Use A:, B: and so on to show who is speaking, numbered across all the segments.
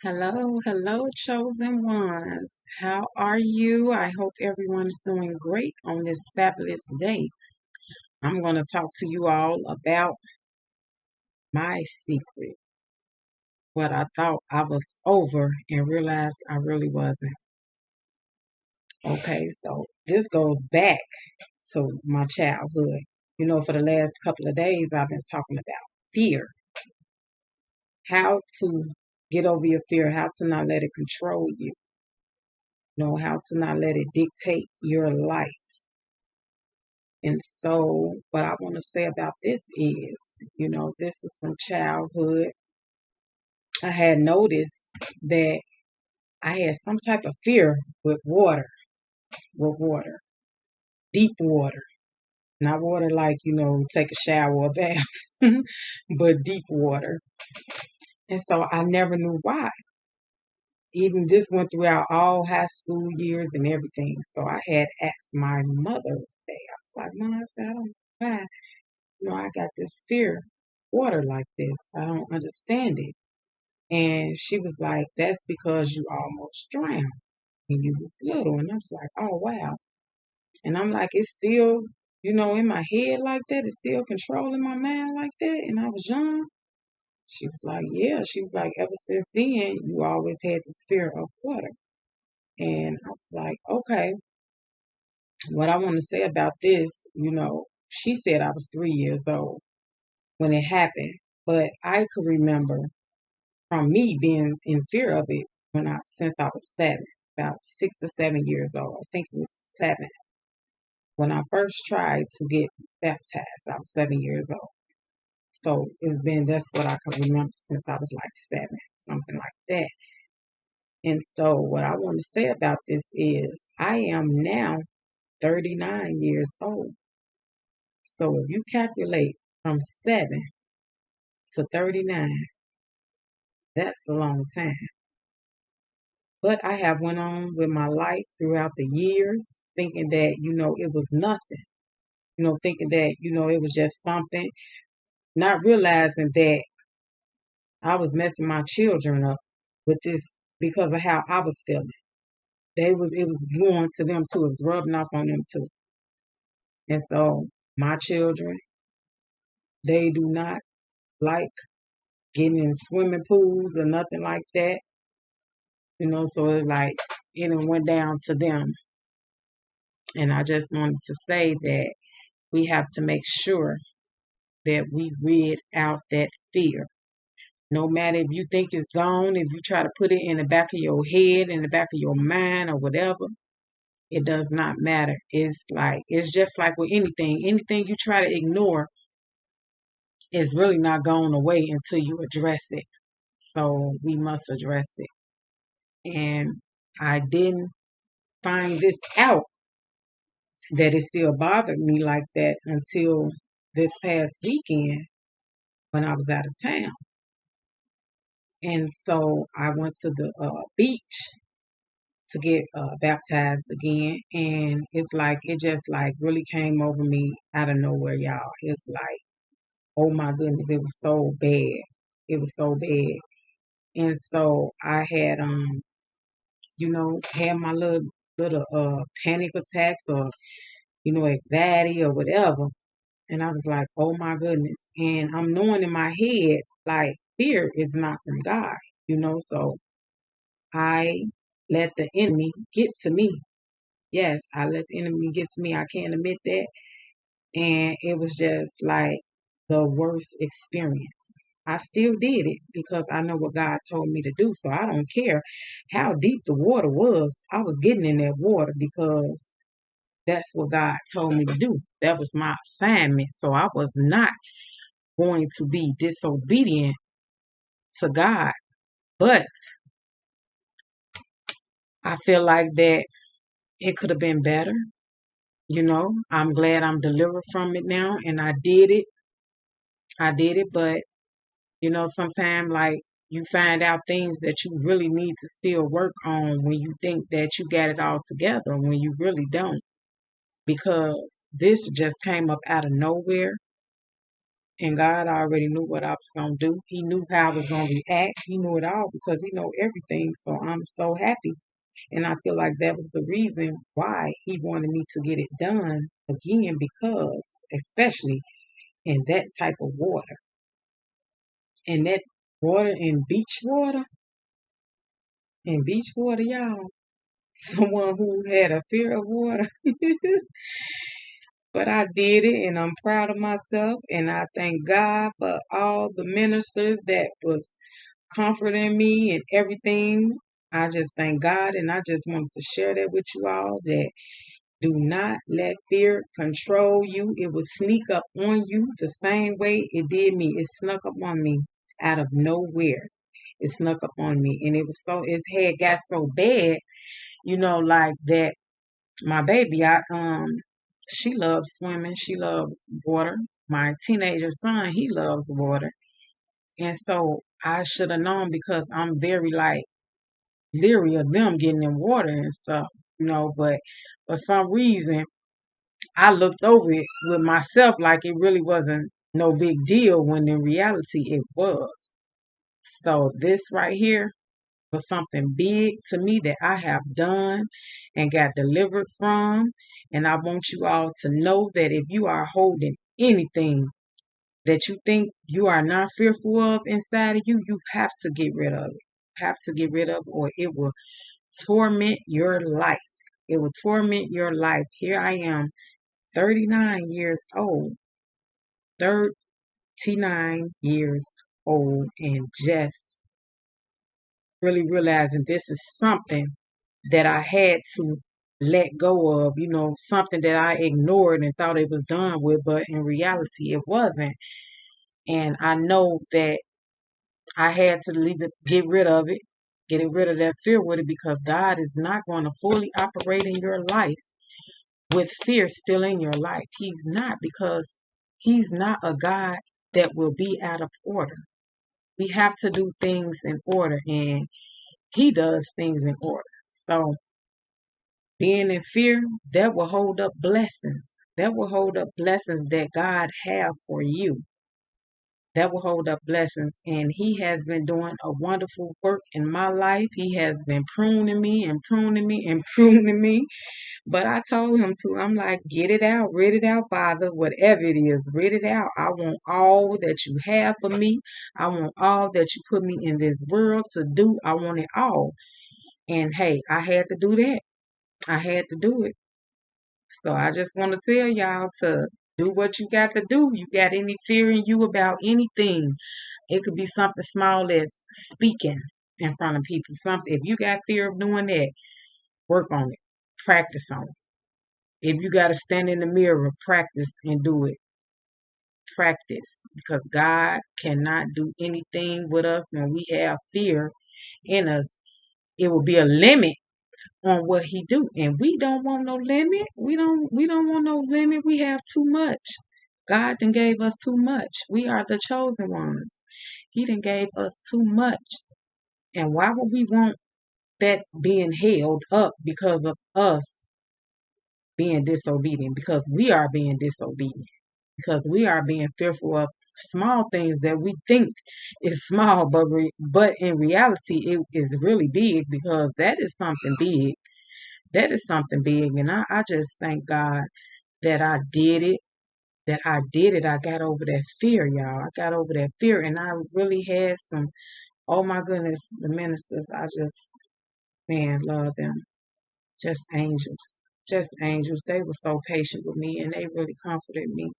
A: Hello, hello, chosen ones. How are you? I hope everyone is doing great on this fabulous day. I'm going to talk to you all about my secret, what I thought I was over and realized I really wasn't. Okay, so this goes back to my childhood. For the last couple of days, I've been talking about fear, how to get over your fear, how to not let it control you, how to not let it dictate your life. And so, what I want to say about this is, this is from childhood. I had noticed that I had some type of fear with water, deep water. Not water like, take a shower or bath, but deep water. And so I never knew why. Even this went throughout all high school years and everything. So I had asked my mother one day, I was like, Mom, I said, I don't know why. I got this fear water like this. I don't understand it. And she was like, that's because you almost drowned when you was little. And I was like, oh, wow. And I'm like, it's still, in my head like that. It's still controlling my mind like that. And I was young. She was like, yeah. She was like, ever since then, you always had this fear of water. And I was like, okay. What I want to say about this, she said I was 3 years old when it happened. But I could remember from me being in fear of it since I was 7, about 6 or 7 years old. I think it was 7 when I first tried to get baptized. I was 7 years old. So that's what I can remember since I was like 7, something like that. And so what I want to say about this is I am now 39 years old. So if you calculate from 7 to 39, that's a long time. But I have went on with my life throughout the years, thinking that, it was nothing. Thinking that, it was just something, not realizing that I was messing my children up with this because of how I was feeling. It was going to them too. It was rubbing off on them too. And so my children, they do not like getting in swimming pools or nothing like that. So it's like it went down to them. And I just wanted to say that we have to make sure that we rid out that fear. No matter if you think it's gone, if you try to put it in the back of your head, in the back of your mind, or whatever, it does not matter. It's just like with anything. Anything you try to ignore is really not going away until you address it. So we must address it. And I didn't find this out that it still bothered me like that until this past weekend when I was out of town. And so I went to the beach to get baptized again. And it just like really came over me out of nowhere, y'all. It's like, oh my goodness, it was so bad. It was so bad. And so I had, had my little panic attacks or, anxiety or whatever. And I was like, oh my goodness. And I'm knowing in my head, like, fear is not from God, so I let the enemy get to me. Yes, I let the enemy get to me. I can't admit that. And it was just like the worst experience. I still did it because I know what God told me to do. So I don't care how deep the water was. I was getting in that water because that's what God told me to do. That was my assignment. So I was not going to be disobedient to God. But I feel like that it could have been better. I'm glad I'm delivered from it now and I did it. I did it, but sometimes like you find out things that you really need to still work on when you think that you got it all together when you really don't. Because this just came up out of nowhere And God already knew what I was going to do. He knew how I was going to react. He knew it all because He know everything. So I'm so happy. And I feel like that was the reason why He wanted me to get it done again, because especially in that type of water. And that water in beach water, y'all. Someone who had a fear of water. But I did it and I'm proud of myself. And I thank God for all the ministers that was comforting me and everything. I just thank God, and I just wanted to share that with you all, that do not let fear control you. It will sneak up on you the same way it did me. It snuck up on me out of nowhere. It snuck up on me, and it was so, its head got so bad, like that. My baby, she loves swimming. She loves water. My teenager son, he loves water. And so I should have known, because I'm very like leery of them getting in water and stuff. But for some reason, I looked over it with myself like it really wasn't no big deal, when in reality it was. So this right here was something big to me that I have done and got delivered from. And I want you all to know that if you are holding anything that you think you are not fearful of inside of you, you have to get rid of it. Have to get rid of it, or it will torment your life. It will torment your life. Here I am, 39 years old, 39 years old, and just really realizing this is something that I had to let go of, something that I ignored and thought it was done with, but in reality it wasn't. And I know that I had to leave it, get rid of it, get rid of that fear with it, because God is not going to fully operate in your life with fear still in your life. He's not, because He's not a God that will be out of order. We have to do things in order, and He does things in order. So being in fear, that will hold up blessings. That will hold up blessings that God have for you. That will hold up blessings. And He has been doing a wonderful work in my life. He has been pruning me and pruning me and pruning me. But I told Him to, I'm like, get it out, rid it out, Father, whatever it is, rid it out. I want all that you have for me. I want all that you put me in this world to do. I want it all. And hey, I had to do that. I had to do it. So I just want to tell y'all to do what you got to do. You got any fear in you about anything? It could be something small as speaking in front of people. Something, if you got fear of doing that, work on it. Practice on it. If you got to stand in the mirror, practice and do it. Practice, because God cannot do anything with us when we have fear in us. It will be a limit on what He do, and we don't want no limit. We don't want no limit. We have too much. God done gave us too much. We are the chosen ones. He done gave us too much. And why would we want that being held up because of us being disobedient? Because we are being disobedient. Because we are being fearful of small things that we think is small, but in reality it is really big, because that is something big. That is something big. And I just thank God that I did it. That I did it. I got over that fear, y'all. I got over that fear. And I really had some, oh my goodness, the ministers, I just, man, love them. Just angels. Just angels. They were so patient with me, and they really comforted me.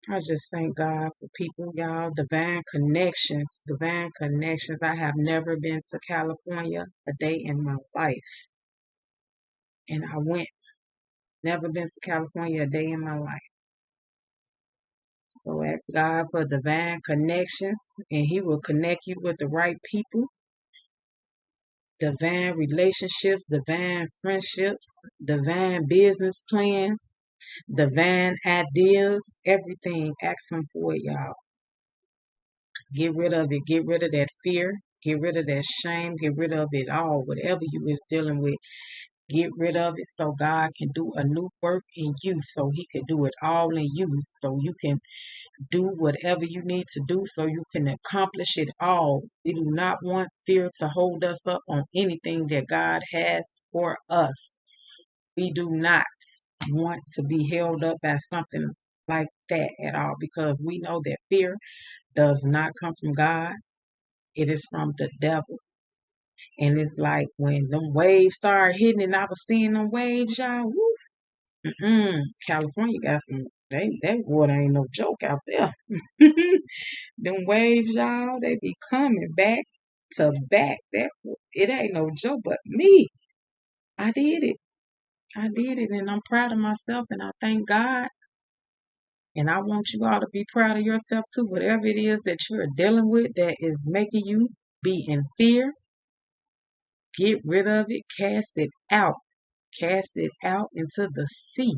A: I just thank God for people, y'all. Divine connections. Divine connections. I have never been to California a day in my life. And I went. Never been to California a day in my life. So ask God for divine connections, and He will connect you with the right people, divine relationships, divine friendships, divine business plans, divine ideas, everything. Ask Him for it, y'all. Get rid of it. Get rid of that fear. Get rid of that shame. Get rid of it all. Whatever you is dealing with, Get rid of it so God can do a new work in you, so He can do it all in you, so you can do whatever you need to do, so you can accomplish it all. We do not want fear to hold us up on anything that God has for us. We do not want to be held up by something like that at all, because we know that fear does not come from God. It is from the devil. And it's like when them waves start hitting, and I was seeing them waves, y'all. Woo, California got some. That water ain't no joke out there. Them waves, y'all, they be coming back to back. That it ain't no joke. But me, I did it. I did it, and I'm proud of myself, and I thank God. And I want you all to be proud of yourself too. Whatever it is that you're dealing with that is making you be in fear, get rid of it, cast it out. Cast it out into the sea.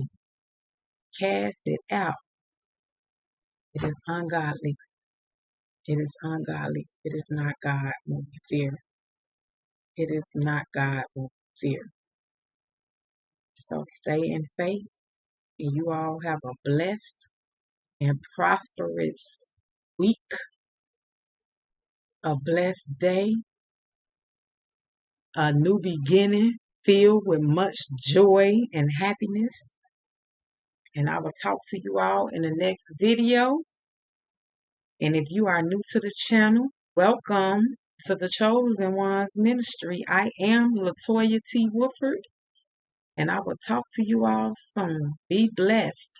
A: Cast it out. It is ungodly. It is ungodly. It is not God when we fear. It is not God when we fear. So stay in faith, and you all have a blessed and prosperous week, a blessed day, a new beginning filled with much joy and happiness. And I will talk to you all in the next video. And if you are new to the channel, welcome to the Chosen Ones Ministry. I am Latoya T. Woodford, and I will talk to you all soon. Be blessed.